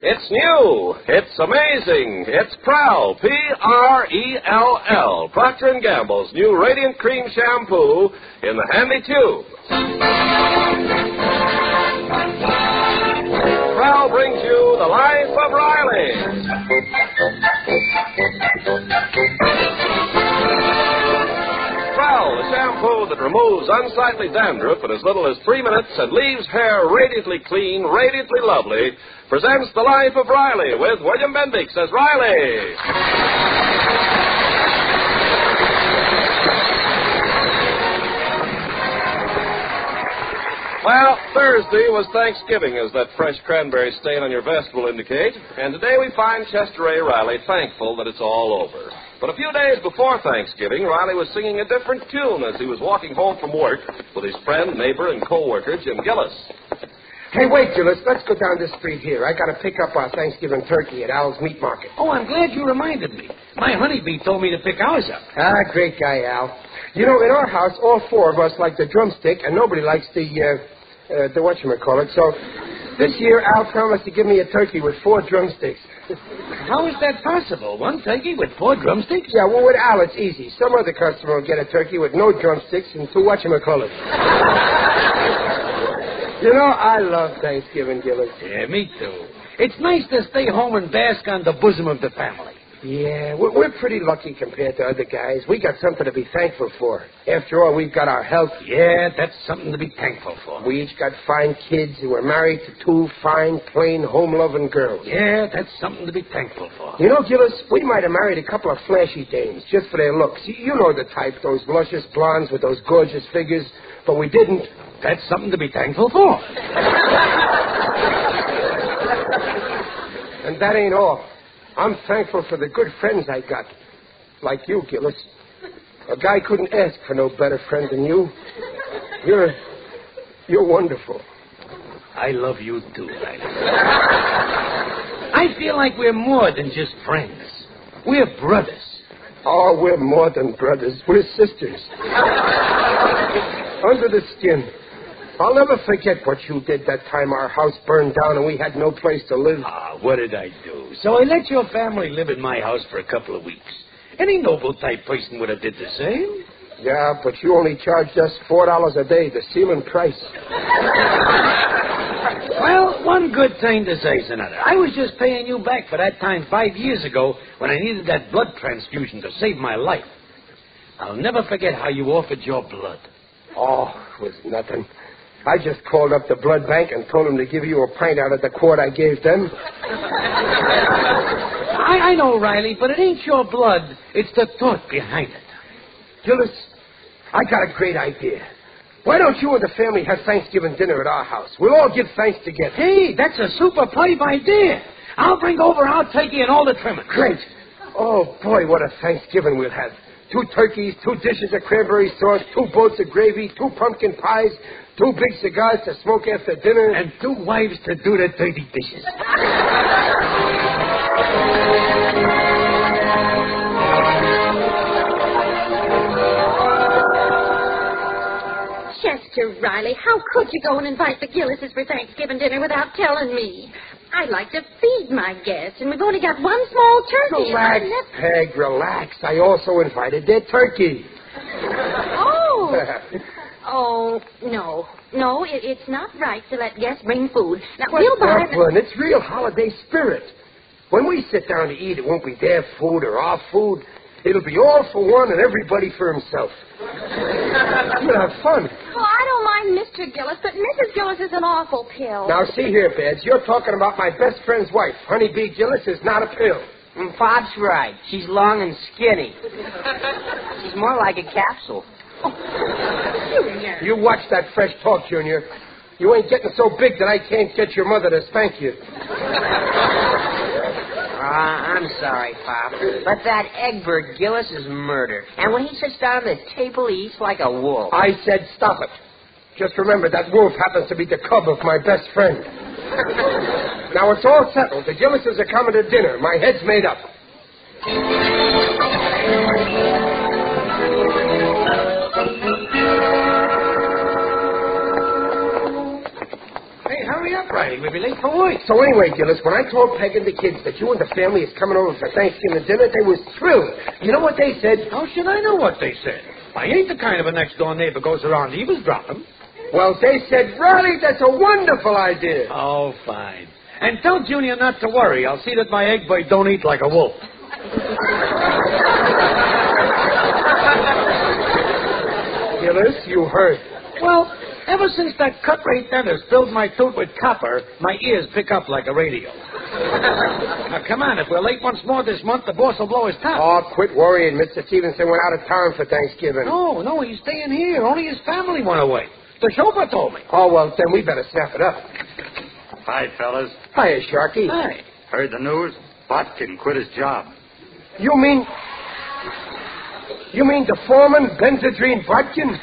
It's new. It's amazing. It's Prell, P-R-E-L-L, Procter & Gamble's new Radiant Cream Shampoo in the handy tube. Prell brings you The Life of Riley. Prell, the shampoo that removes unsightly dandruff in as little as 3 minutes and leaves hair radiantly clean, radiantly lovely, presents The Life of Riley with William Bendix as Riley. Well, Thursday was Thanksgiving, as that fresh cranberry stain on your vest will indicate, and today we find Chester A. Riley thankful that it's all over. But a few days before Thanksgiving, Riley was singing a different tune as he was walking home from work with his friend, neighbor, and co-worker, Jim Gillis. Hey, wait, Gillis. Let's go down this street here. I got to pick up our Thanksgiving turkey at Al's Meat Market. Oh, I'm glad you reminded me. My honeybee told me to pick ours up. Great guy, Al. You know, in our house, all four of us like the drumstick, and nobody likes the whatchamacallit. So this year, Al promised to give me a turkey with 4 drumsticks. How is that possible? One turkey with 4 drumsticks? Yeah, well, with Al, it's easy. Some other customer will get a turkey with no drumsticks and 2 whatchamacallits. You know, I love Thanksgiving, Gillis. Yeah, me too. It's nice to stay home and bask on the bosom of the family. Yeah, we're pretty lucky compared to other guys. We got something to be thankful for. After all, we've got our health. Yeah, that's something to be thankful for. We each got fine kids who are married to 2 fine, plain, home-loving girls. Yeah, that's something to be thankful for. You know, Gillis, we might have married a couple of flashy dames just for their looks. You know the type, those luscious blondes with those gorgeous figures, but we didn't. That's something to be thankful for. And that ain't all. I'm thankful for the good friends I got. Like you, Gillis. A guy couldn't ask for no better friend than you. You're wonderful. I love you too, Riley. I feel like we're more than just friends. We're brothers. Oh, we're more than brothers. We're sisters. Under the skin. I'll never forget what you did that time our house burned down and we had no place to live. What did I do? So I let your family live in my house for a couple of weeks. Any noble-type person would have did the same. Yeah, but you only charged us $4 a day, the ceiling price. Well, one good thing deserves another. I was just paying you back for that time 5 years ago when I needed that blood transfusion to save my life. I'll never forget how you offered your blood. Oh, it was nothing. I just called up the blood bank and told them to give you a pint out of the quart I gave them. I know, Riley, but it ain't your blood. It's the thought behind it. Gillis, I got a great idea. Why don't you and the family have Thanksgiving dinner at our house? We'll all give thanks together. Hey, that's a super pipe idea. I'll bring over our turkey and all the trimmings. Great. Oh, boy, what a Thanksgiving we'll have. 2 turkeys, 2 dishes of cranberry sauce, 2 boats of gravy, 2 pumpkin pies, 2 big cigars to smoke after dinner. And 2 wives to do the dirty dishes. Chester Riley, how could you go and invite the Gillises for Thanksgiving dinner without telling me? I'd like to feed my guests, and we've only got 1 small turkey. Relax, Peg, relax. I also invited their turkey. Oh. Oh, no. No, it's not right to let guests bring food. Now, we'll buy... Dublin, it's real holiday spirit. When we sit down to eat, it won't be their food or our food. It'll be all for one and everybody for himself. We'll have fun. Oh, I don't mind Mr. Gillis, but Mrs. Gillis is an awful pill. Now, see here, Beds. You're talking about my best friend's wife. Honeybee Gillis is not a pill. Bob's right. She's long and skinny. She's more like a capsule. Junior. You watch that fresh talk, Junior. You ain't getting so big that I can't get your mother to spank you. I'm sorry, Pop, but that Egbert Gillis is murder. And when he sits down at the table, he eats like a wolf. I said stop it. Just remember, that wolf happens to be the cub of my best friend. Now, it's all settled. The Gillises are coming to dinner. My head's made up. Hey, hurry up, Riley. We'll be late for work. So anyway, Gillis, when I told Peg and the kids that you and the family is coming over for Thanksgiving dinner, they was thrilled. You know what they said? How should I know what they said? I ain't the kind of a next-door neighbor goes around eavesdropping. Well, they said, Riley, that's a wonderful idea. Oh, fine. And tell Junior not to worry. I'll see that my egg bird don't eat like a wolf. Gillis, you heard. Well, ever since that cut-rate dentist filled my tooth with copper, my ears pick up like a radio. Now, come on. If we're late once more this month, the boss will blow his top. Oh, quit worrying. Mr. Stevenson went out of town for Thanksgiving. No, he's staying here. Only his family went away. The chauffeur told me. Oh, well, then we better snap it up. Hi, fellas. Hiya, Sharky. Hi. Heard the news? Botkin quit his job. You mean the foreman, Benzedrine Botkin?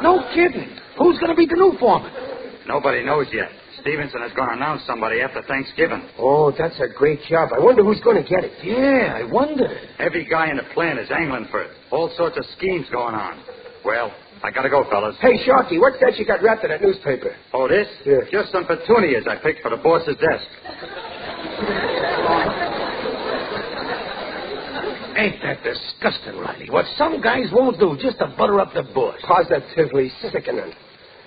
No kidding. Who's going to be the new foreman? Nobody knows yet. Stevenson is going to announce somebody after Thanksgiving. Oh, that's a great job. I wonder who's going to get it. Yeah, I wonder. Every guy in the plant is angling for it. All sorts of schemes going on. Well, I got to go, fellas. Hey, Sharky, what's that you got wrapped in that newspaper? Oh, this? Yeah. Just some petunias I picked for the boss's desk. Ain't that disgusting, Riley? What some guys won't do just to butter up the boss. Positively sickening.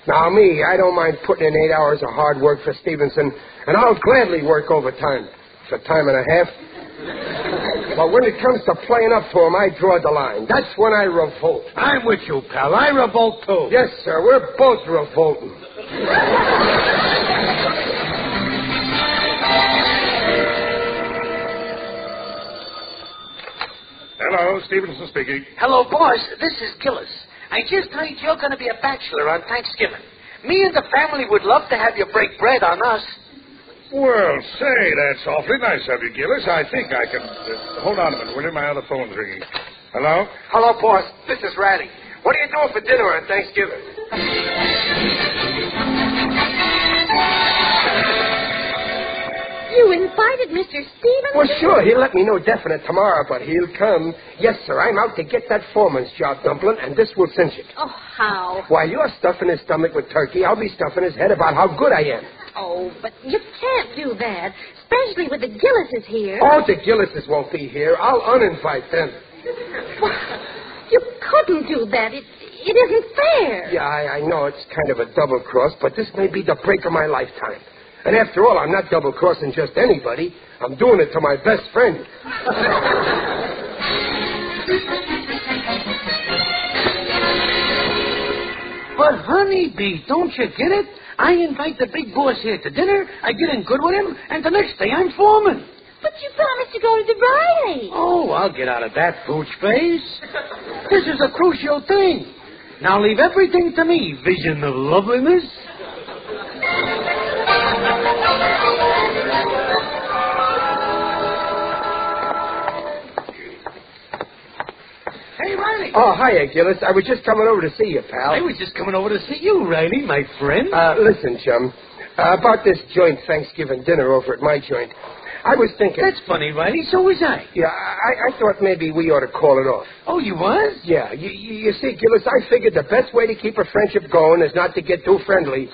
Now, me, I don't mind putting in 8 hours of hard work for Stevenson, and I'll gladly work overtime for time and a half. But when it comes to playing up to him, I draw the line. That's when I revolt. I'm with you, pal. I revolt, too. Yes, sir. We're both revolting. Hello, Stevenson speaking. Hello, boss. This is Gillis. I just heard you're going to be a bachelor on Thanksgiving. Me and the family would love to have you break bread on us. Well, say, that's awfully nice of you, Gillis. I think I can... hold on a minute, will you? My other phone's ringing. Hello? Hello, boss. This is Ratty. What are you doing for dinner on Thanksgiving? You invited Mr. Stevens? Well, sure. He'll let me know definite tomorrow, but he'll come. Yes, sir. I'm out to get that foreman's job, Dumpling, and this will cinch it. Oh, how? While you're stuffing his stomach with turkey, I'll be stuffing his head about how good I am. Oh, but you can't do that, especially with the Gillises here. Oh, the Gillises won't be here. I'll uninvite them. Well, you couldn't do that. It isn't fair. Yeah, I know it's kind of a double cross, but this may be the break of my lifetime. And after all, I'm not double-crossing just anybody. I'm doing it to my best friend. But, honeybee, don't you get it? I invite the big boss here to dinner, I get in good with him, and the next day I'm foreman. But you promised to go to the Riley. Oh, I'll get out of that pooch face. This is a crucial thing. Now leave everything to me, vision of loveliness. Hey, Riley. Oh, hiya, Gillis. I was just coming over to see you, pal. I was just coming over to see you, Riley, my friend. Listen, chum. About this joint Thanksgiving dinner over at my joint. I was thinking... That's funny, Riley. So was I. Yeah, I thought maybe we ought to call it off. Oh, you was? Yeah. You see, Gillis, I figured the best way to keep a friendship going is not to get too friendly.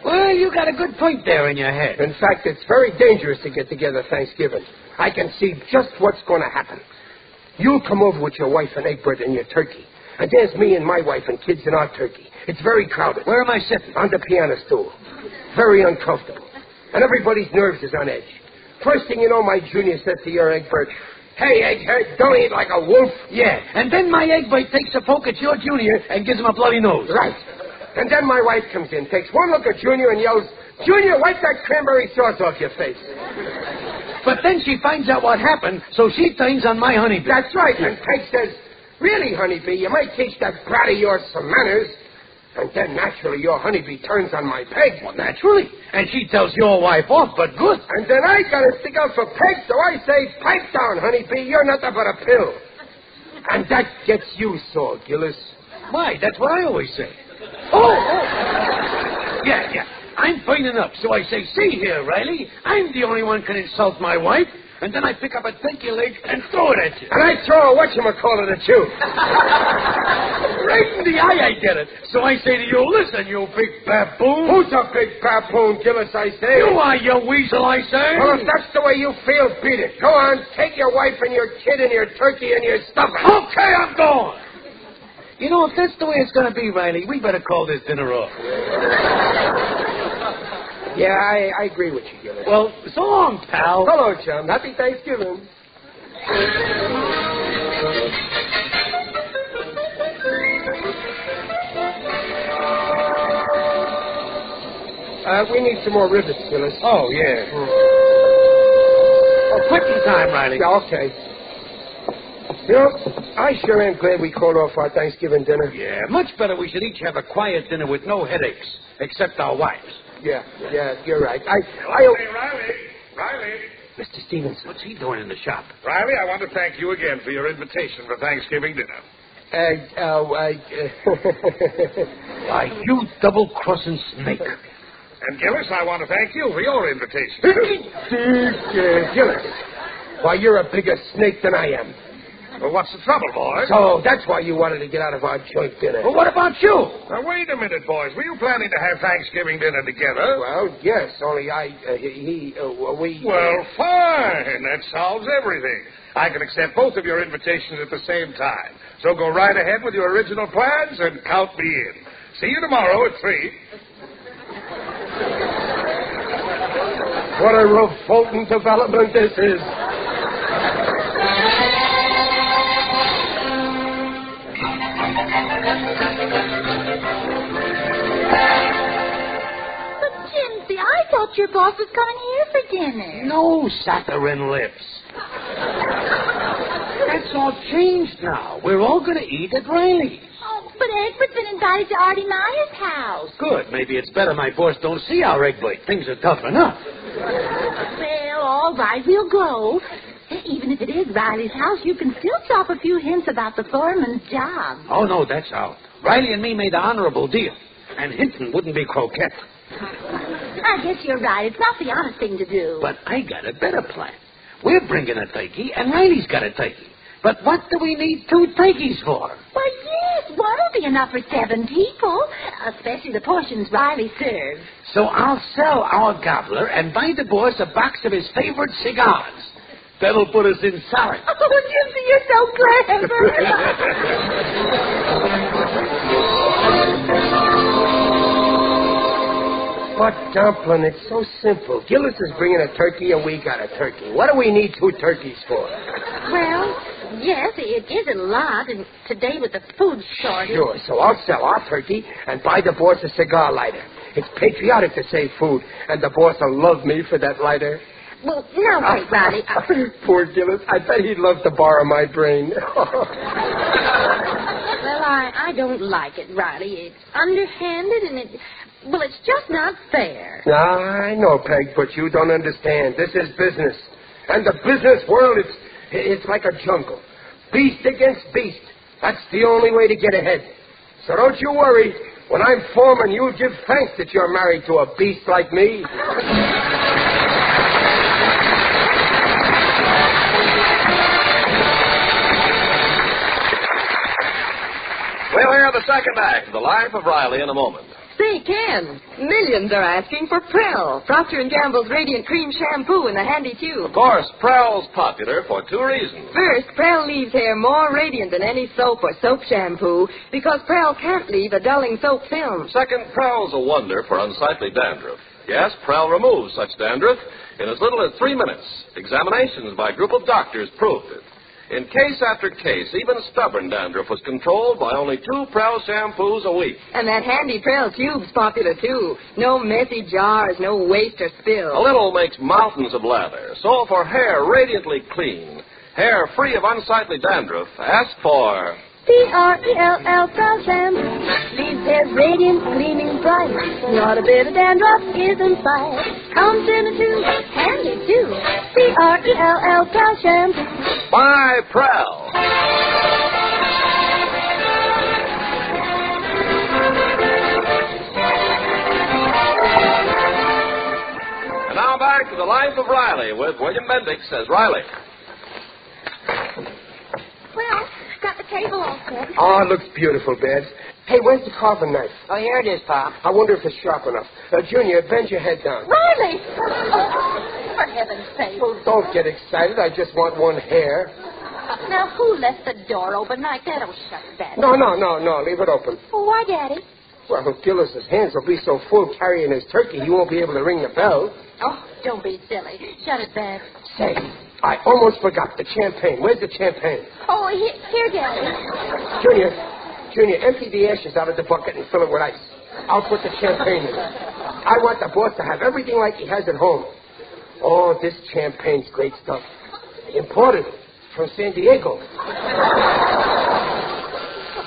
Well, you got a good point there in your head. In fact, it's very dangerous to get together Thanksgiving. I can see just what's going to happen. You'll come over with your wife and Egbert and your turkey. And there's me and my wife and kids and our turkey. It's very crowded. Where am I sitting? On the piano stool. Very uncomfortable. And everybody's nerves is on edge. First thing you know, my junior says to your Egbert, "Hey, Egghead, don't eat like a wolf." Yeah, and then my Egbert takes a poke at your junior and gives him a bloody nose. Right. And then my wife comes in, takes one look at Junior and yells, "Junior, wipe that cranberry sauce off your face." But then she finds out what happened, so she turns on my honeybee. That's right. And Peg says, "Really, honeybee, you might teach that brat of yours some manners." And then, naturally, your honeybee turns on my Peg. Well, naturally. And she tells your wife off, but good. And then I got to stick out for Peg, so I say, "Pipe down, honeybee, you're nothing but a pill." And that gets you sore, Gillis. Why, that's what I always say. Oh! Yeah. I'm fine enough, so I say, "See here, Riley, I'm the only one can insult my wife, and then I pick up a turkey leg and throw it at you. And I throw a whatchamacallit at you. Right in the eye, I get it. So I say to you, listen, you big baboon. Who's a big baboon, Gillis, I say? You are, you weasel, I say. Well, if that's the way you feel, beat it. Go on, take your wife and your kid and your turkey and your stuffing. Okay, I'm going. You know, if that's the way it's going to be, Riley, we better call this dinner off. Yeah, I agree with you, Gillis. Well, so long, pal. Hello, chum. Happy Thanksgiving. We need some more rivets, Gillis. Oh, yeah. Oh, quitting time, Riley. Yeah, okay. You know, I sure am glad we called off our Thanksgiving dinner. Yeah, much better we should each have a quiet dinner with no headaches, except our wives. Yeah, you're right. Hey, Riley. Mr. Stevens, what's he doing in the shop? Riley, I want to thank you again for your invitation for Thanksgiving dinner. Why, you double-crossing snake. And Gillis, I want to thank you for your invitation. Gillis, why, you're a bigger snake than I am. Well, what's the trouble, boys? So that's why you wanted to get out of our joint dinner. Well, what about you? Now, wait a minute, boys. Were you planning to have Thanksgiving dinner together? Well, yes, only we... Well, fine. That solves everything. I can accept both of your invitations at the same time. So go right ahead with your original plans and count me in. See you tomorrow at 3. What a revolting development this is. But, Jimsy, I thought your boss was coming here for dinner. No saccharine lips. That's all changed now. We're all going to eat at Riley's. Oh, but Egbert's been invited to Artie Meyer's house. Good. Maybe it's better my boss don't see our Egbert. Things are tough enough. Well, all right, we'll go. Even if it is Riley's house, you can still drop a few hints about the foreman's job. Oh, no, that's out. Riley and me made an honorable deal. And Hinton wouldn't be croquette. I guess you're right. It's not the honest thing to do. But I got a better plan. We're bringing a turkey, and Riley's got a turkey. But what do we need 2 turkeys for? Well, yes, one'll be enough for 7 people, especially the portions Riley serves. So I'll sell our gobbler and buy the boss a box of his favorite cigars. That'll put us in solid. Oh, Jimsy, you're so clever. But, Dumplin', it's so simple. Gillis is bringing a turkey, and we got a turkey. What do we need 2 turkeys for? Well, yes, it is a lot, and today with the food shortage. Sure, so I'll sell our turkey and buy the boss a cigar lighter. It's patriotic to save food, and the boss will love me for that lighter. Well, now wait, Riley. Poor Gillis. I bet he'd love to borrow my brain. Well, I don't like it, Riley. It's underhanded, and it's just not fair. I know, Peg, but you don't understand. This is business. And the business world, it's like a jungle. Beast against beast. That's the only way to get ahead. So don't you worry. When I'm foreman, you'll give thanks that you're married to a beast like me. We'll hear the second act of The Life of Riley in a moment. Say, Ken, millions are asking for Prell, Procter & Gamble's Radiant Cream Shampoo in a handy tube. Of course, Prell's popular for 2 reasons. First, Prell leaves hair more radiant than any soap or soap shampoo because Prell can't leave a dulling soap film. Second, Prell's a wonder for unsightly dandruff. Yes, Prell removes such dandruff in as little as 3 minutes. Examinations by a group of doctors proved it. In case after case, even stubborn dandruff was controlled by only 2 Prell shampoos a week. And that handy Prell tube's popular, too. No messy jars, no waste or spill. A little makes mountains of lather. So for hair radiantly clean, hair free of unsightly dandruff, ask for... P-R-E-L-L Prell Shampoo. Leaves hair radiant, gleaming bright. Not a bit of dandruff is in sight. Comes in a tube, handy too. P-R-E-L-L Prell Shampoo. By Prell. And now back to The Life of Riley with William Bendix as Riley. Well, got the table all set. Oh, it looks beautiful, Babs. Hey, where's the carving knife? Oh, here it is, Pop. I wonder if it's sharp enough. Junior, bend your head down. Riley! Oh, for heaven's sake. Oh, don't get excited. I just want one hair. Now, who left the door open like that? Oh, shut that. No. Leave it open. Well, why, Daddy? Well, Gillis's hands will be so full carrying his turkey, he won't be able to ring the bell. Oh, don't be silly. Shut it, Dad. Say, I almost forgot the champagne. Where's the champagne? Oh, here, Daddy. Junior, empty the ashes out of the bucket and fill it with ice. I'll put the champagne in it. I want the boss to have everything like he has at home. Oh, this champagne's great stuff. Imported from San Diego.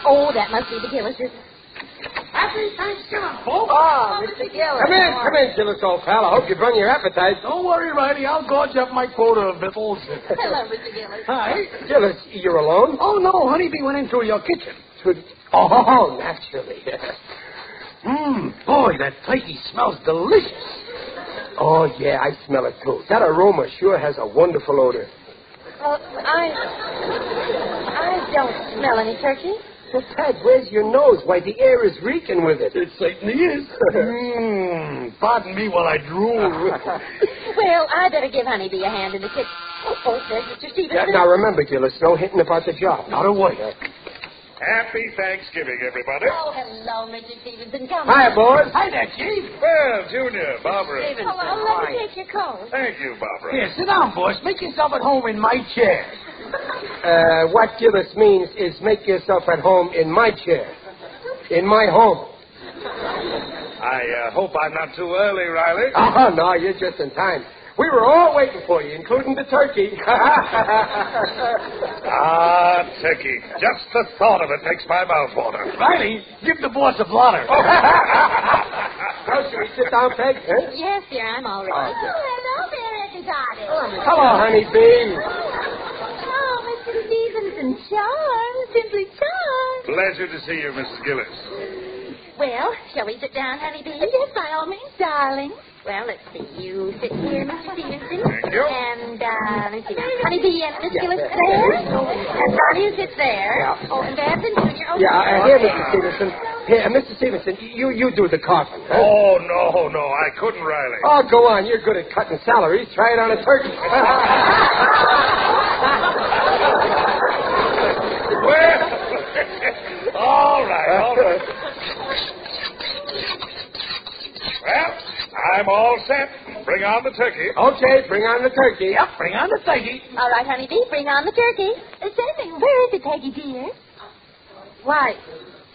Oh, that must be the Gillises. Happy Thanksgiving, folks. Oh, Mr. Gillis. Come in, Gillis, old pal. I hope you've run your appetite. Don't worry, Riley. I'll gorge up my quota of victuals. Hello, Mr. Gillis. Hi. Gillis, you're alone? Oh, no. Honeybee went into your kitchen. Oh, naturally. Boy, that turkey smells delicious. Oh, yeah, I smell it, too. That aroma sure has a wonderful odor. Well, I don't smell any turkey. So, Ted, where's your nose? Why, the air is reeking with it. It certainly is. Pardon me while I drool. Well, I better give Honeybee a hand in the kitchen. Oh, there's Mr. Stevenson. Now, remember, Gillis, no hinting about the job. Not a word. Happy Thanksgiving, everybody. Oh, hello, Mr. Stevenson. Come Hi, on. boys. Hi there, Chief. Well, Junior, Barbara. Hello, let me take your coat. Thank you, Barbara. Here, sit down, boss. Make yourself at home in my chair. What Gillis means is make yourself at home in my chair. In my home. I hope I'm not too early, Riley. Oh, no, you're just in time. We were all waiting for you, including the turkey. Turkey. Just the thought of it makes my mouth water. Riley, give the boss a blotter. Now, shall we sit down, Peg? Huh? Yes, dear, I'm all ready. Oh, yeah. hello there, everybody. Hello, honeybee. Oh, Mr. Stevenson, charmed, simply charmed. Pleasure to see you, Mrs. Gillis. Well, shall we sit down, Honeybee? Yes, by all means, darling. Well, let's see. You sit here, Mr. Stevenson. Thank you. And, let's see. Honeybee and Miss Gillis there. And Barney sits there. Yeah. Oh, and Babs and Junior. Oh, Here, Mr. Stevenson. Here, Mr. Stevenson, you do the carving. Huh? Oh, no, I couldn't, Riley. Oh, go on. You're good at cutting salaries. Try it on a turkey. Well, all right. Well, I'm all set. Bring on the turkey. Okay, bring on the turkey. Yep, bring on the turkey. All right, Honeybee, bring on the turkey. Sammy, where is it, Peggy, dear? Why,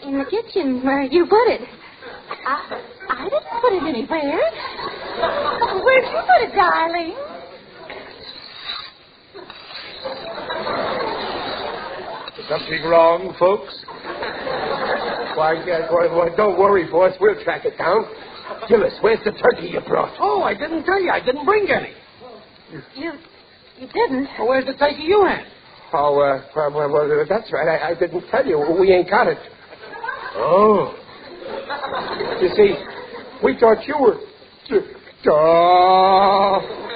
in the kitchen where you put it. I didn't put it anywhere. Where'd you put it, darling? Something wrong, folks? Why, don't worry, boss. We'll track it down. Gillis, where's the turkey you brought? Oh, I didn't tell you. I didn't bring any. You didn't? Well, where's the turkey you had? Oh, well, that's right. I didn't tell you. We ain't got it. Oh. You see, we thought you were...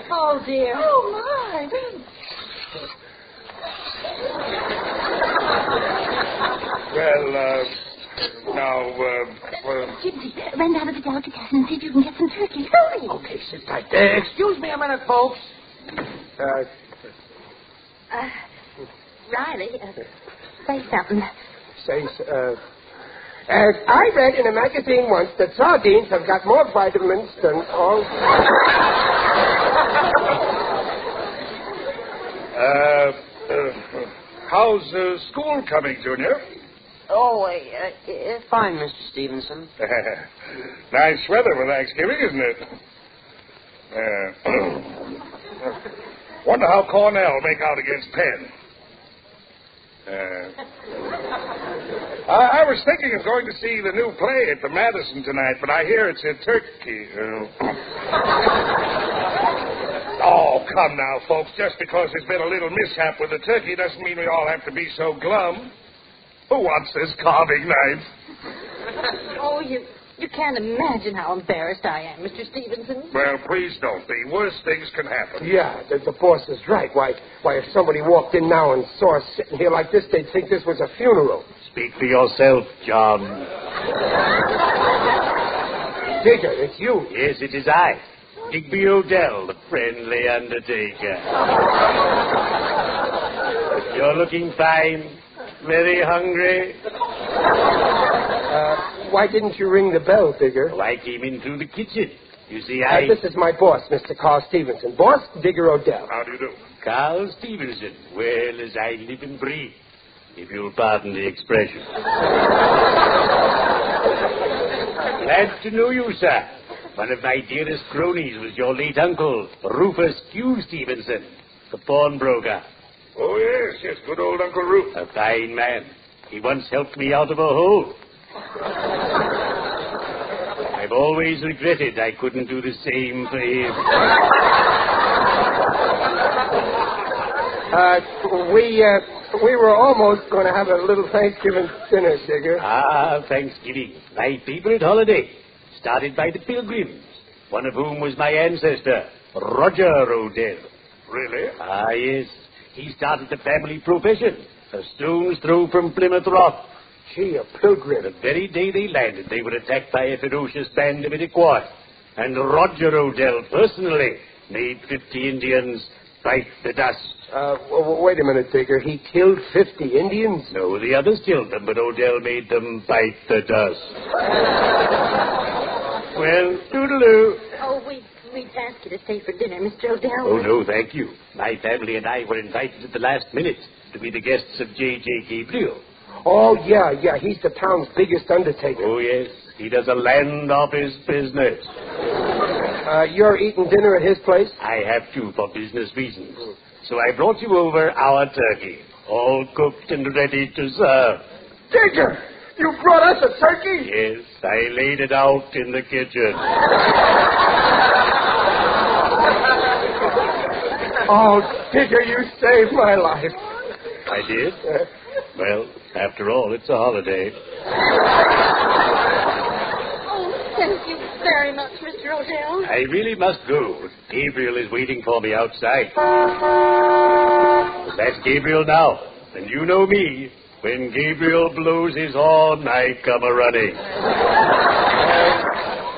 Oh, dear. Oh, my. Gypsy, run down to the delicatessen and see if you can get some turkey. Hurry. Okay, sit tight. Excuse me a minute, folks. Riley, say something. I read in a magazine once that sardines have got more vitamins than all... How's school coming, Junior? Oh, it's fine, Mr. Stevenson. Nice weather for Thanksgiving, isn't it? Wonder how Cornell make out against Penn. I was thinking of going to see the new play at the Madison tonight, but I hear it's in Turkey. Oh, come now, folks. Just because there's been a little mishap with the turkey doesn't mean we all have to be so glum. Who wants this carving knife? Oh, You can't imagine how embarrassed I am, Mr. Stevenson. Well, please don't be. Worse things can happen. Yeah, the boss is right. Why, if somebody walked in now and saw us sitting here like this, they'd think this was a funeral. Speak for yourself, John. Digger, it's you. Yes, it is I. Digby Odell, the friendly undertaker. You're looking fine. Very hungry. Why didn't you ring the bell, Digger? Well, I came in through the kitchen. You see, This is my boss, Mr. Carl Stevenson. Boss, Digger Odell. How do you do? Carl Stevenson. Well, as I live and breathe, if you'll pardon the expression. Glad to know you, sir. One of my dearest cronies was your late uncle, Rufus Q. Stevenson, the pawnbroker. Oh, yes, good old Uncle Ruth. A fine man. He once helped me out of a hole. I've always regretted I couldn't do the same for him. We were almost going to have a little Thanksgiving dinner, Digger. Ah, Thanksgiving. My favorite holiday. Started by the Pilgrims, one of whom was my ancestor, Roger Odell. Really? Ah, yes. He started the family profession, a stone's throw from Plymouth Rock. Gee, a pilgrim. The very day they landed, they were attacked by a ferocious band of Iroquois. And Roger Odell personally made 50 Indians bite the dust. Wait a minute, Digger. He killed 50 Indians? No, the others killed them, but Odell made them bite the dust. Well, toodaloo. Oh, we'd ask you to stay for dinner, Mr. Odell. Oh, no, thank you. My family and I were invited at the last minute to be the guests of J.J. Gabriel. Oh, yeah. He's the town's biggest undertaker. Oh, yes. He does a land office business. You're eating dinner at his place? I have to for business reasons. So I brought you over our turkey, all cooked and ready to serve. Digger, you brought us a turkey? Yes, I laid it out in the kitchen. Oh, Digger, you saved my life. I did? Well, after all, it's a holiday. Oh, thank you very much, Mr. Odell. I really must go. Gabriel is waiting for me outside. That's Gabriel now. And you know me. When Gabriel blows his horn, I come a-running.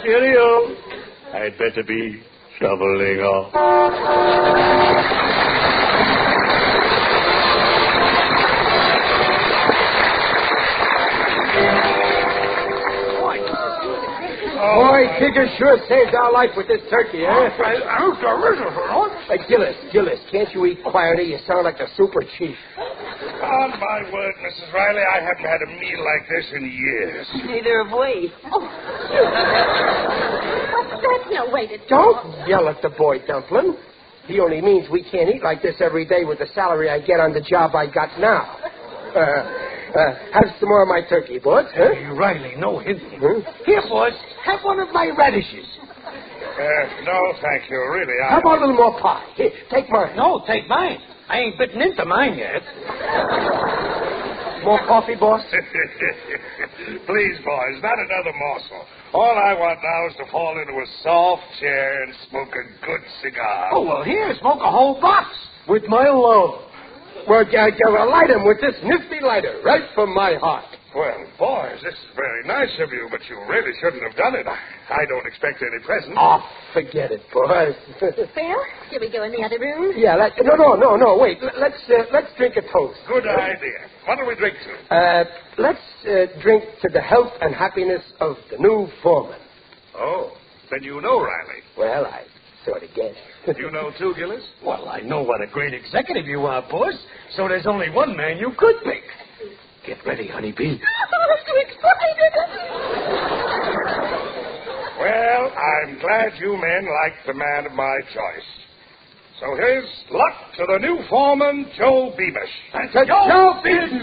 Cheerio. I'd better be shoveling off. Boy, Digger sure saved our life with this turkey, eh? Hey, Gillis, can't you eat quieter? You sound like the super chief. On my word, Mrs. Riley, I haven't had a meal like this in years. Neither have we. That's no way to talk. Don't yell at the boy, Dumplin'. He only means we can't eat like this every day with the salary I get on the job I got now. Have some more of my turkey, boys. Huh? Hey, Riley, no hinting. Huh? Here, boys, have one of my radishes. No, thank you, really. How about a little more pie? Here, take mine. No, take mine. I ain't bitten into mine yet. More coffee, boss? Please, boys, not another morsel. All I want now is to fall into a soft chair and smoke a good cigar. Oh, well, here, smoke a whole box with my love. Well, light him with this nifty lighter, right from my heart. Well, boys, this is very nice of you, but you really shouldn't have done it. I don't expect any presents. Oh, forget it, boys. Well, shall we go in the other room? Yeah, no, wait. Let's drink a toast. Good idea. What do we drink to? Let's drink to the health and happiness of the new foreman. Oh, then you know Riley. Well, I sort of guess. You know too, Gillis? Well, I know what a great executive you are, boss. So there's only one man you could pick. Get ready, honeybee. I'm too excited. Well, I'm glad you men like the man of my choice. So here's luck to the new foreman, Joe Beamish. Joe Beamish!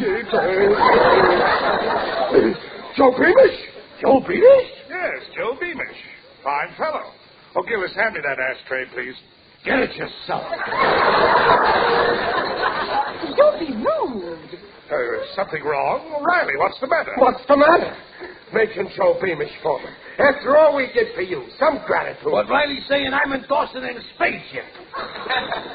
Joe Beamish? Joe Beamish? Yes, Joe Beamish. Fine fellow. Oh, Gillis, hand me that ashtray, please. Get it yourself. Don't be rude. Something wrong? Riley, what's the matter? What's the matter? Make him Joe Beamish foreman. After all we did for you, some gratitude. What Riley's saying, I'm endorsing in space yet.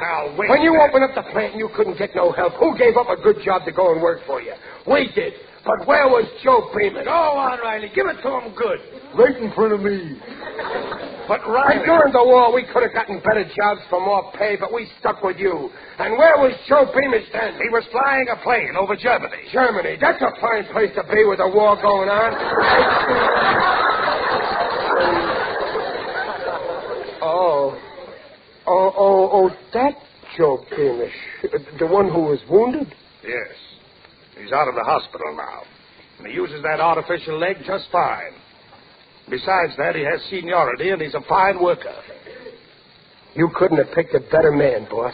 Now, wait. When you opened up the plant and you couldn't get no help, who gave up a good job to go and work for you? We did. But where was Joe Beeman? Go on, Riley. Give it to him good. Right in front of me. But, Riley... And during the war, we could have gotten better jobs for more pay, but we stuck with you. And where was Joe Beamish then? He was flying a plane over Germany. Germany. That's a fine place to be with a war going on. Oh, that Joe Beamish. The one who was wounded? Yes. He's out of the hospital now. And he uses that artificial leg just fine. Besides that, he has seniority, and he's a fine worker. You couldn't have picked a better man, boss.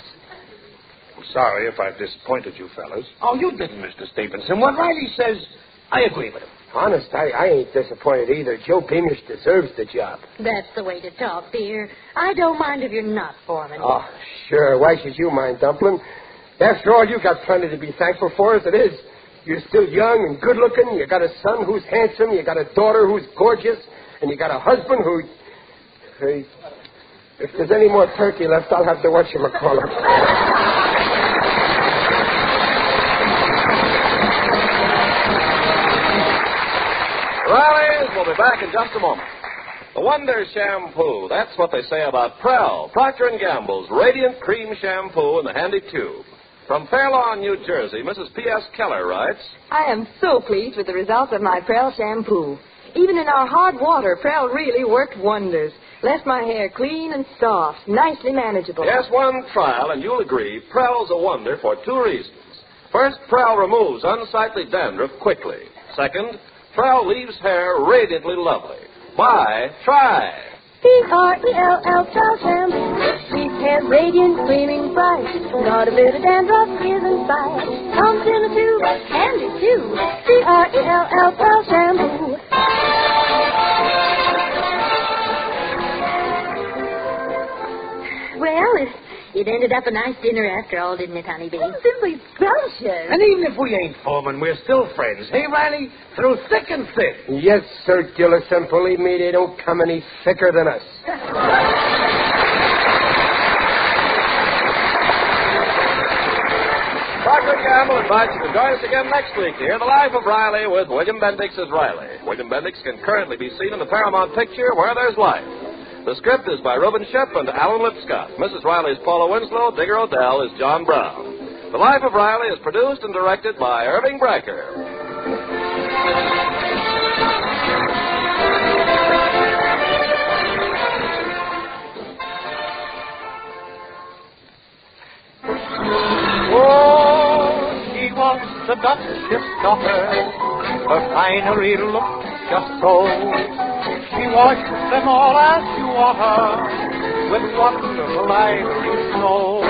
I'm sorry if I've disappointed you fellas. Oh, you didn't, Mr. Stevenson. What Riley says, I agree with him. Honest, I ain't disappointed either. Joe Beamish deserves the job. That's the way to talk, dear. I don't mind if you're not foreman. Oh, sure. Why should you mind, Dumplin'? After all, you got plenty to be thankful for as it is. You're still young and good-looking. You got a son who's handsome. You got a daughter who's gorgeous. And you got a husband who... Hey, if there's any more turkey left, I'll have to whatchamacallit. Riley's will be back in just a moment. The Wonder Shampoo. That's what they say about Prell, Procter & Gamble's Radiant Cream Shampoo in the handy tube. From Fair Lawn, New Jersey, Mrs. P.S. Keller writes, I am so pleased with the results of my Prell shampoo. Even in our hard water, Prell really worked wonders. Left my hair clean and soft, nicely manageable. Yes, one trial, and you'll agree, Prell's a wonder for two reasons. First, Prell removes unsightly dandruff quickly. Second, Prell leaves hair radiantly lovely. Buy, try. P-R-E-L-L, Prell shampoo. Leaves hair radiant, gleaming bright. Not a bit of dandruff is in sight. Comes in a tube, handy too. P-R-E-L-L, Prell shampoo. Well, it ended up a nice dinner after all, didn't it, honeybee? Oh, simply scrumptious. And even if we ain't foreman, we're still friends. Hey, Riley? Through thick and thin. Yes, Sir Gillis, and believe me, they don't come any thicker than us. Procter & Gamble invites you to join us again next week to hear The Life of Riley with William Bendix as Riley. William Bendix can currently be seen in the Paramount picture Where There's Life. The script is by Reuben Ship and Alan Lipscott. Mrs. Riley is Paula Winslow. Digger Odell is John Brown. The Life of Riley is produced and directed by Irving Brecker. She was the Duchess' daughter, her finery looked just so. She washed them all as you water, with wonderful ivory snow.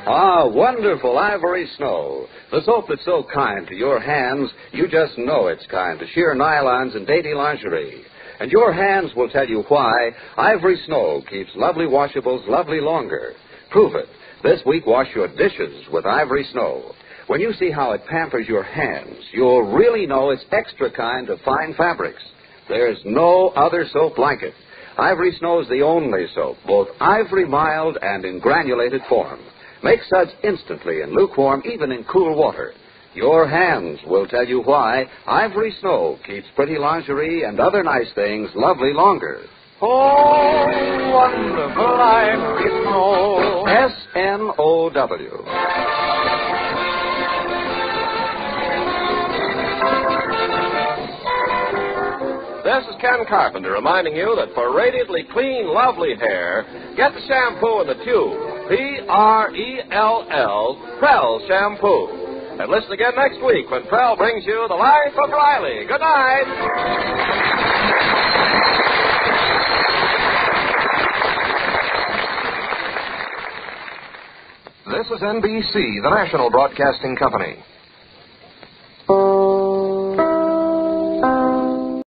Ah, wonderful ivory snow. The soap that's so kind to your hands, you just know it's kind to sheer nylons and dainty lingerie. And your hands will tell you why Ivory Snow keeps lovely washables lovely longer. Prove it. This week, wash your dishes with Ivory Snow. When you see how it pampers your hands, you'll really know it's extra kind of fine fabrics. There's no other soap like it. Ivory Snow is the only soap, both ivory mild and in granulated form. Make suds instantly in lukewarm, even in cool water. Your hands will tell you why Ivory Snow keeps pretty lingerie and other nice things lovely longer. Oh, wonderful ivory snow. S-N-O-W. This is Ken Carpenter reminding you that for radiantly clean, lovely hair, get the shampoo in the tube. P-R-E-L-L, Prell Shampoo. And listen again next week when Prell brings you The Life of Riley. Good night. This is NBC, the national broadcasting company.